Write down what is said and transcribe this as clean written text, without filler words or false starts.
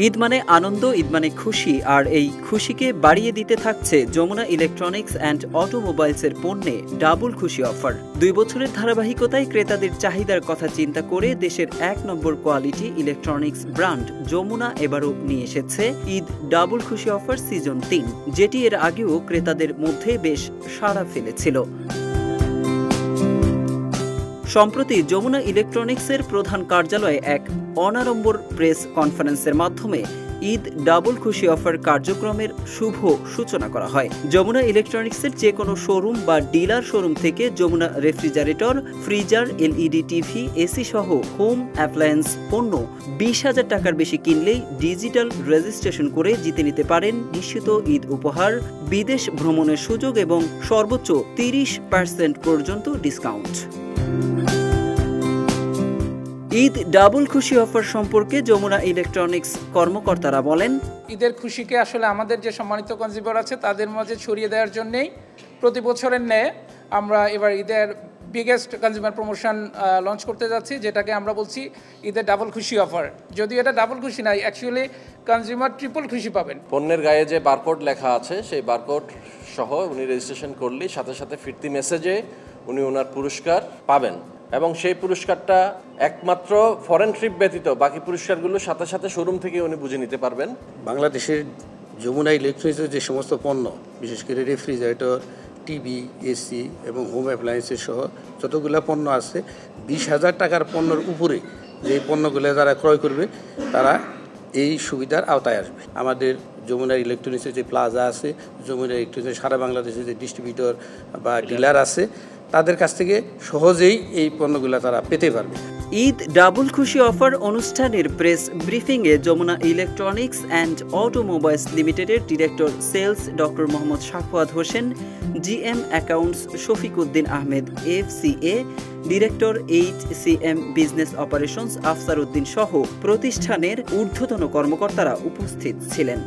ঈদ মানে আনন্দ, ঈদ মানে খুশি, আর এই খুশিকে বাড়িয়ে দিতে থাকছে যমুনা ইলেকট্রনিক্স অ্যান্ড অটোমোবাইলসের পণ্যে ডাবল খুশি অফার। 2 বছরের ধারাবাহিকতায় ক্রেতাদের চাহিদার কথা চিন্তা করে দেশের 1 নম্বর কোয়ালিটি ইলেকট্রনিক্স ব্র্যান্ড যমুনা এবারও নিয়ে এসেছে ঈদ ডাবল খুশি অফার সিজন 3, যেটি এর আগেও ক্রেতাদের মধ্যে বেশ সাড়া ফেলেছিল। সম্প্রতি যমুনা ইলেকট্রনিক্সের প্রধান কার্যালয়ে এক অনাড়ম্বর প্রেস কনফারেন্সের মাধ্যমে ঈদ ডাবল খুশি অফার কার্যক্রমের শুভ সূচনা করা হয়। যমুনা ইলেকট্রনিক্সের যে কোনো শোরুম বা ডিলার শোরুম থেকে Jamuna refrigerator, freezer, LED TV, AC সহ হোম অ্যাপ্লায়েন্স পণ্য 20,000 টাকার বেশি কিনলেই ডিজিটাল রেজিস্ট্রেশন করে জিতে নিতে পারেন নিশ্চিত ঈদ উপহার, বিদেশ ভ্রমণের সুযোগ এবং সর্বোচ্চ 30% পর্যন্ত ডিসকাউন্ট। ঈদ ডাবল খুশি অফার সম্পর্কে যমুনা ইলেকট্রনিক্স কর্মকর্তারা বলেন, ঈদের খুশিকে আসলে আমাদের যে সম্মানিত কনজিউমার আছে তাদের মাঝে ছড়িয়ে দেওয়ার জন্যই প্রতি বছরের ন্যায় আমরা এবার ঈদের বিগেস্ট কনজিউমার প্রমোশন লঞ্চ করতে যাচ্ছি, যেটাকে আমরা বলছি ঈদের ডাবল খুশি অফার। যদিও এটা ডাবল খুশি নাই, অ্যাকচুয়ালি কনজিউমার ট্রিপল খুশি পাবেন। পণ্যের গায়ে যে বারকোড লেখা আছে সেই বারকোড সহ উনি রেজিস্ট্রেশন করলেই সাথে সাথে ফিরতি মেসেজে উনি ওনার পুরস্কার পাবেন, এবং সেই পুরস্কারটা একমাত্র ফরেন ট্রিপ ব্যতীত বাকি পুরস্কারগুলো সাথে সাথে শোরুম থেকে উনি বুঝে নিতে পারবেন। বাংলাদেশের যমুনা ইলেকট্রনিক্সের যে সমস্ত পণ্য, বিশেষ করে রেফ্রিজারেটর, টিভি, এসি এবং হোম অ্যাপ্লায়েন্সের সহ যতগুলো পণ্য আছে, 20,000 টাকার পণ্যের উপরে যে পণ্যগুলো যারা ক্রয় করবে তারা এই সুবিধার আওতায় আসবে। আমাদের যমুনা ইলেকট্রনিক্সের যে প্লাজা আছে, যমুনা ইলেকট্রনিক্সের সারা বাংলাদেশে যে ডিস্ট্রিবিউটর বা ডিলার আছে, তাদের কাছ থেকে সহজেই এই পণ্যগুলো তারা পেতে পারবে। ঈদ ডাবল খুশি অফার অনুষ্ঠানের প্রেস ব্রিফিংয়ে যমুনা ইলেকট্রনিক্স অ্যান্ড অটোমোবাইলস লিমিটেডের director sales doctor Mohammad Sakhawat Hossain, GM accounts Shafiq Uddin Ahmed FCA, director HCM business operations Afsar Uddin সহ প্রতিষ্ঠানের ঊর্ধ্বতন কর্মকর্তারা উপস্থিত ছিলেন।